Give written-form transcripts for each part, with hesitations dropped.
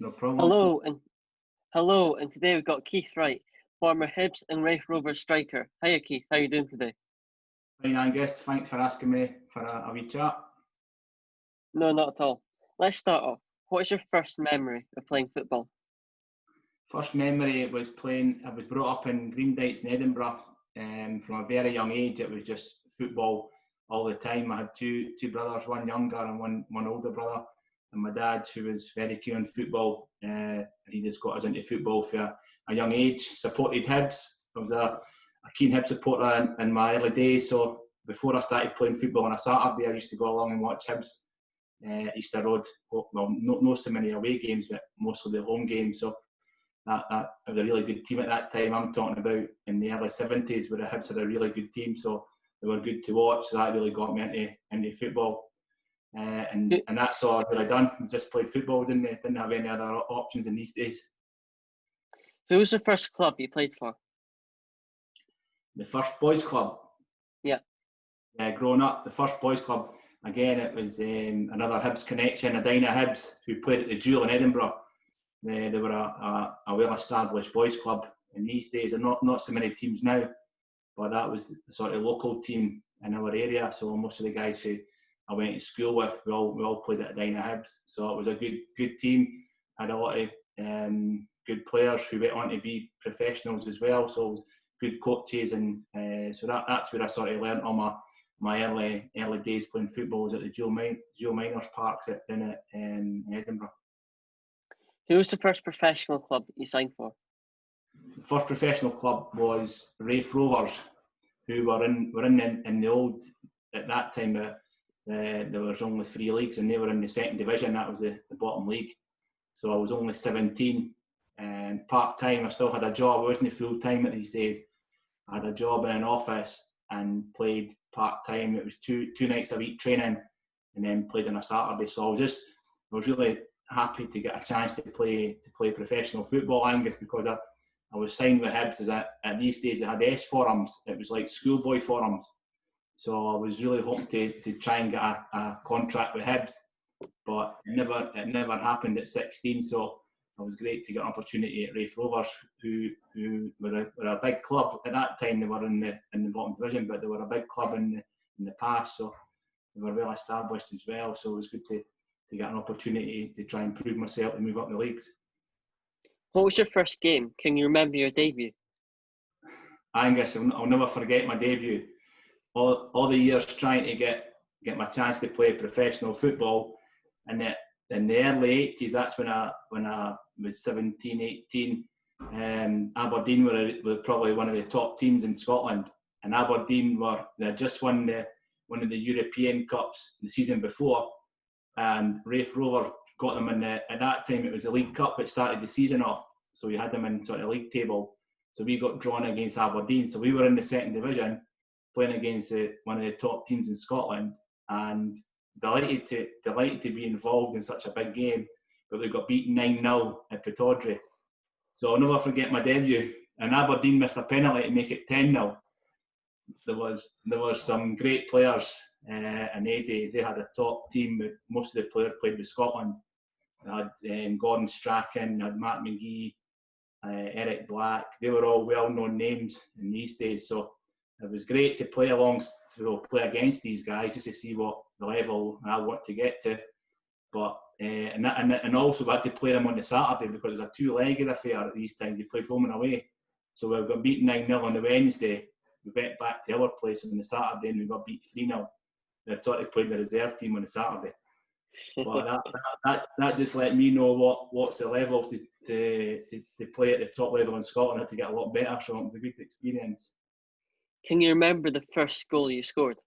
No problem. Hello, and hello, and today we've got Keith Wright, former Hibs and Wright Rovers striker. Hiya, Keith. How are you doing today? Fine, Angus. Thanks for asking me for a wee chat. No, not at all. Let's start off. What is your first memory of playing football? First memory was playing. I was brought up in Green Dykes in Edinburgh. From a very young age, it was just football all the time. I had two brothers, one younger and one older brother. And my dad, who was very keen on football, he just got us into football for a young age. Supported Hibs. I was a keen Hibs supporter in my early days. So before I started playing football on a Saturday, I used to go along and watch Hibs. Easter Road. Well, not so many away games, but mostly the home games. So that was a really good team at that time. I'm talking about in the early 70s, where the Hibs had a really good team, so they were good to watch. So that really got me into football, and that's all I'd really done. Just played football, didn't have any other options in these days. Who was the first club you played for? The first boys' club. Yeah. Growing up, the first boys' club. Again, it was another Hibs connection, Adina Hibs, who played at the Jewel in Edinburgh. They were a well-established boys' club in these days, and not so many teams now, but that was the sort of local team in our area. So most of the guys who I went to school with, we all played at Adina Hibs. So it was a good team. Had a lot of good players who went on to be professionals as well. So it was good coaches, and so that's where I sort of learnt all my early days playing football, was at the Joe Miners Parks in Edinburgh. Who was the first professional club you signed for? The first professional club was Wright Rovers, who were in the old, at that time there was only 3 leagues, and they were in the second division. That was the bottom league. So I was only 17 and part-time. I still had a job. I wasn't full-time at these days. I had a job in an office and played part-time. It was two nights a week training, and then played on a Saturday. So I was really happy to get a chance to play professional football, Angus, because I was signed with Hibs. At these days they had S forums. It was like schoolboy forums. So I was really hoping to try and get a contract with Hibs, but it never happened at 16. So it was great to get an opportunity at Wright Rovers, who were a big club at that time. They were in the bottom division, but they were a big club in the past. So they were well established as well. So it was good to get an opportunity to try and prove myself and move up the leagues. What was your first game? Can you remember your debut? Angus, I'll never forget my debut. All the years trying to get my chance to play professional football, and in the early 80s, that's when I was 17, 18. Aberdeen were probably one of the top teams in Scotland, and Aberdeen they had just won one of the European Cups the season before, and Wright Rovers got them at that time it was the League Cup that started the season off, so we had them in sort of league table. So we got drawn against Aberdeen, so we were in the second division playing against one of the top teams in Scotland, and delighted to be involved in such a big game, but we got beaten 9-0 at Pittodrie. So I'll never forget my debut, and Aberdeen missed a penalty to make it 10-0. There was some great players in the days. They had a top team. Most of the players played with Scotland. They had Gordon Strachan, they had Mark McGee, Eric Black. They were all well-known names in these days. So it was great to play against these guys, just to see what the level I want to get to. But and also we had to play them on the Saturday, because it was a 2-legged affair at these times. You played home and away. So we got beaten 9-0 on the Wednesday. We went back to our place on the Saturday and we got beat 3-0. We had sort of played the reserve team on the Saturday. But that just let me know what's the level to play at the top level in Scotland. I had to get a lot better, so it was a good experience. Can you remember the first goal you scored?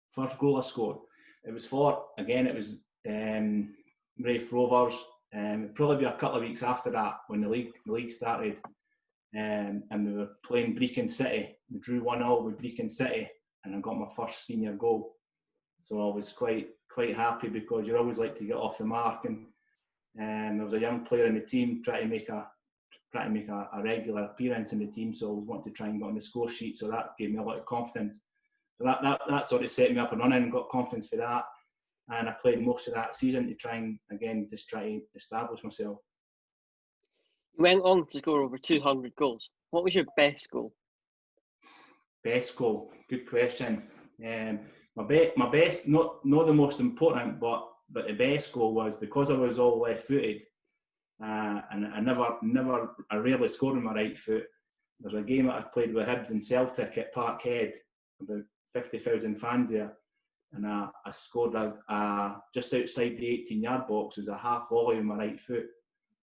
First goal I scored. It was Wright Rovers. It'd probably be a couple of weeks after that when the league started, and we were playing Brecon City. We drew 1-1 with Brecon City, and I got my first senior goal. So I was quite happy, because you always like to get off the mark, and there was a young player in the team trying to make a regular appearance in the team, so I was wanting to try and get on the score sheet. So that gave me a lot of confidence. So that sort of set me up and running, and got confidence for that. and I played most of that season to try to establish myself. You went on to score over 200 goals. What was your best goal? Best goal, good question. My best, not the most important, but the best goal was because I was all left-footed, and I rarely scored with my right foot. There's a game that I played with Hibs and Celtic at Parkhead, about 50,000 fans there, and I scored just outside the 18-yard box. It was a half volley with my right foot.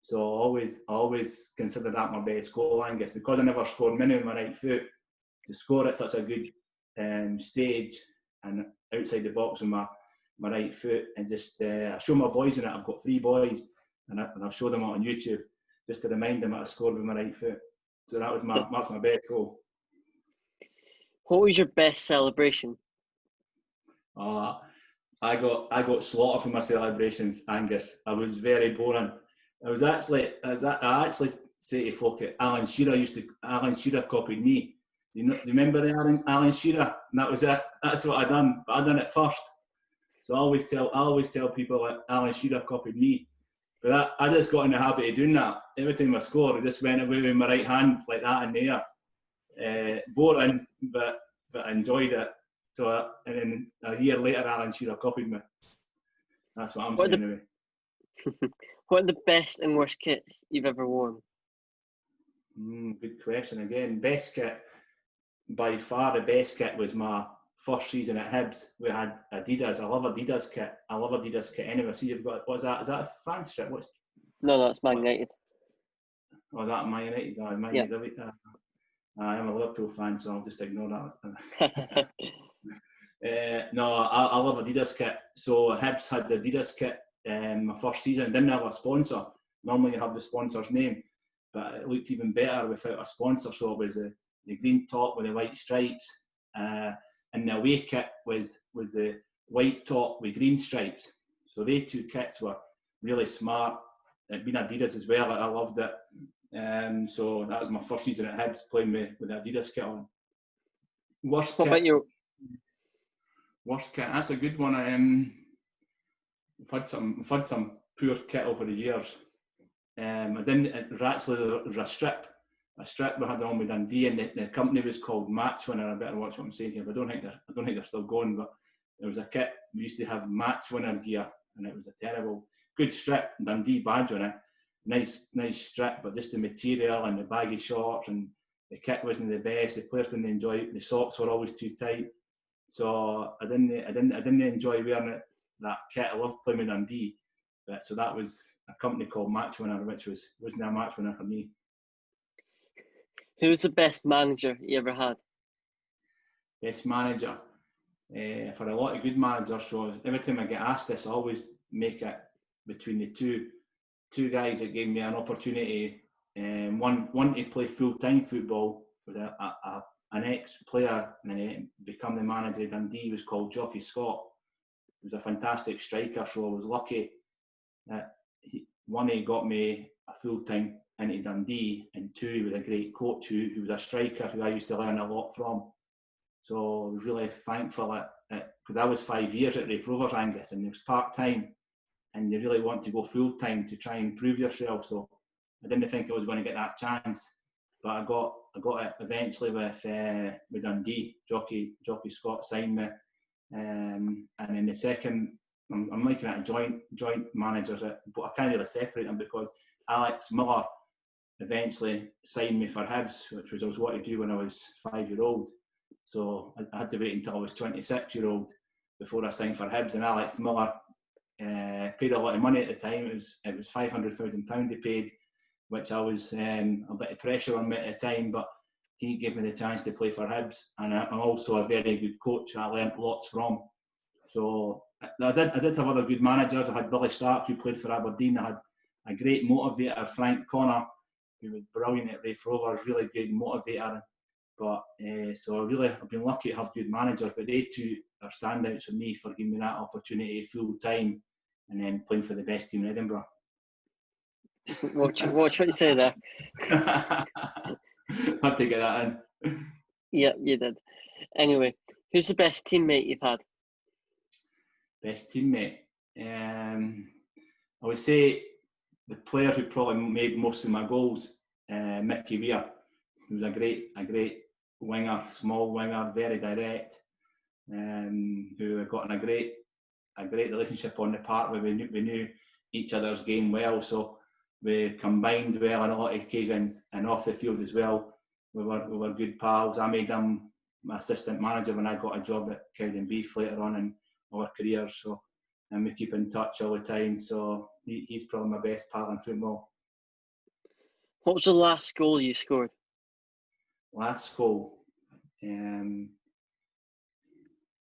So I always consider that my best goal, Angus, because I never scored many with my right foot. To score at such a good stage and outside the box with my right foot, and just I show my boys in it. I've got 3 boys, and I'll show them on YouTube just to remind them that I scored with my right foot. So that's my best goal. What was your best celebration? I got slaughtered for my celebrations, Angus. I was very boring. I actually say to folk that Alan Shearer copied me. Do you remember the Alan Shearer? And that was it. That's what I done. But I done it first. So I always tell people that Alan Shearer copied me. But I just got in the habit of doing that. Every time I scored, I just went away with my right hand like that in the air. Boring, but I enjoyed it. So and then a year later, Alan Shearer copied me. That's what I'm saying anyway. What are the best and worst kits you've ever worn? Good question again. Best kit. By far the best kit was my first season at Hibs. We had Adidas. I love Adidas kit. Anyway, see you've got, what's that? Is that a France strip? No, that's Man United. Oh, that Man United. Man United. I'm a Liverpool fan, so I'll just ignore that. No, I love Adidas kit. So Hibs had the Adidas kit my first season. Didn't have a sponsor. Normally you have the sponsor's name, but it looked even better without a sponsor. So it was the green top with the white stripes, and the away kit was the white top with green stripes. So they 2 kits were really smart. It'd been Adidas as well. I loved it. So that was my first season at Hibs, playing with the Adidas kit on. Worst what kit. About your Worst kit? That's a good one. I've had some poor kit over the years. There was a strip we had on with Dundee, and the company was called Match Winner. I better watch what I'm saying here, but I don't think they're still going. But there was a kit we used to have Match Winner gear, and it was a terrible good strip, Dundee badge on it. Nice strip, but just the material and the baggy shorts and the kit wasn't the best. The players didn't enjoy it. The socks were always too tight, so I didn't enjoy wearing it. That kit. I loved playing with Dundee, but so that was a company called Match Winner, which wasn't a match winner for me. Who was the best manager you ever had? Best manager. For a lot of good managers, so every time I get asked this, I always make it between the two guys that gave me an opportunity. One to play full-time football with an ex-player, and then become the manager of Dundee, was called Jockey Scott. He was a fantastic striker, so I was lucky that he got me a full-time into Dundee, and 2, he was a great coach who was a striker who I used to learn a lot from. So I was really thankful because I was 5 years at Raith Rovers, Angus, and it was part-time, and you really want to go full-time to try and prove yourself. So I didn't think I was going to get that chance, but I got it eventually with Dundee. Jockey Scott signed me, and in the second, I'm looking at joint managers, but I can't really separate them because Alex Miller eventually signed me for Hibs, which I was wanting to do when I was 5-year-old. So I had to wait until I was 26-year-old before I signed for Hibs. And Alex Miller paid a lot of money at the time. It was £500,000 he paid, which I was a bit of pressure on me at the time. But he gave me the chance to play for Hibs, and I'm also a very good coach. I learnt lots from. So I did have other good managers. I had Billy Stark, who played for Aberdeen. I had a great motivator, Frank Connor, who was brilliant at Raith Rovers, really good motivator. But so I've been lucky to have good managers, but they 2 are standouts for me for giving me that opportunity full time and then playing for the best team in Edinburgh. Watch what you say there. Had to get that in. Yeah, you did. Anyway, who's the best teammate you've had? Best teammate. I would say the player who probably made most of my goals, Mickey Weir. He was a great winger, small winger, very direct, who got in a great relationship on the park where we knew each other's game well, so we combined well on a lot of occasions, and off the field as well. We were good pals. I made him my assistant manager when I got a job at Cowdenbeath later on in our careers, so, and we keep in touch all the time, so he's probably my best pal in football. What was the last goal you scored? Last goal? The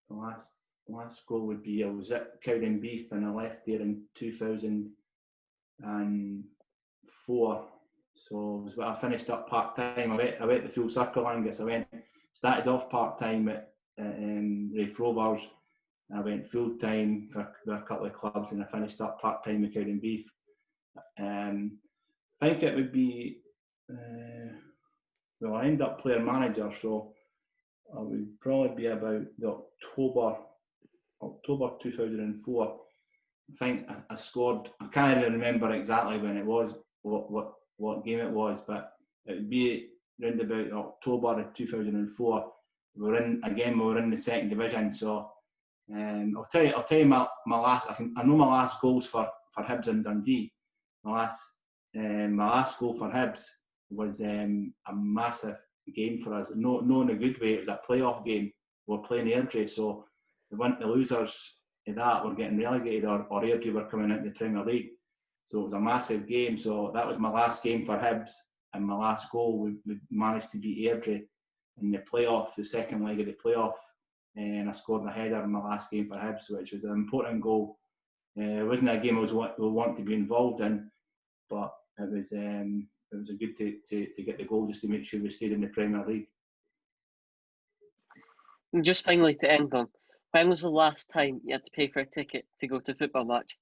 last goal would be, I was at Cowdenbeath and I left there in 2004. So I finished up part-time. I went the full circle, Angus. Started off part-time at Wright Rovers. I went full-time for a couple of clubs, and I finished up part-time at Cowdenbeath. I think it would be, I ended up player manager, so I would probably be about the October 2004. I think I scored. I can't even remember exactly when it was, what game it was, but it would be around about October of 2004. We were in the second division, so I'll tell you my last. I know my last goals for Hibs and Dundee. My last goal for Hibs was a massive game for us. No, in a good way. It was a playoff game. We were playing Airdrie, so the losers of that were getting relegated, or Airdrie were coming into the Premier League. So it was a massive game. So that was my last game for Hibs, and my last goal. We managed to beat Airdrie in the playoff, the second leg of the playoff, and I scored a header in my last game for Hibs, which was an important goal. It wasn't a game I want to be involved in, but it was a good to get the goal just to make sure we stayed in the Premier League. And just finally to end on, when was the last time you had to pay for a ticket to go to a football match?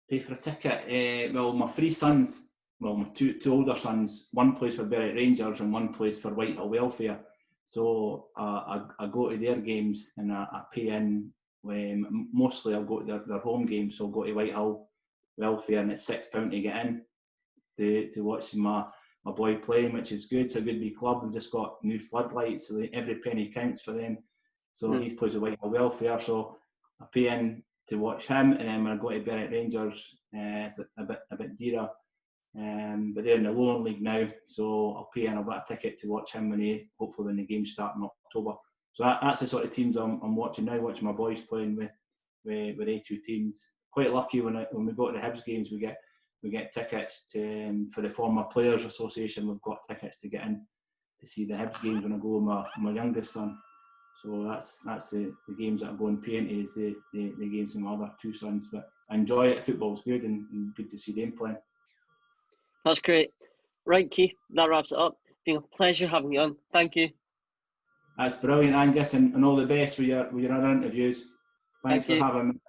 Pay for a ticket? Well, my three sons, my two older sons, one plays for Berwick Rangers and one plays for Whitehall Welfare. So I go to their games and I pay in. Mostly I'll go to their home games, so I'll go to Whitehall Welfare, and it's £6 to get in to watch my boy playing, which is good. It's a good wee club. We've just got new floodlights, so every penny counts for them. So he plays with Whitehall Welfare, so I pay in to watch him, and then when I go to Berwick Rangers, it's a bit dearer. But they're in the lower league now, so I'll pay in a bit of ticket to watch him hopefully when the games start in October. So that's the sort of teams I'm watching now. Watching my boys playing with A2 teams. Quite lucky when we go to the Hibs games, we get tickets for the former Players Association. We've got tickets to get in to see the Hibs games when I go with my youngest son. So that's the games that I go and pay into, is the games with my other two sons. But I enjoy it. Football's good and good to see them playing. That's great. Right, Keith, that wraps it up. It's been a pleasure having you on. Thank you. That's brilliant, Angus, and all the best with your other interviews. Thanks for having me.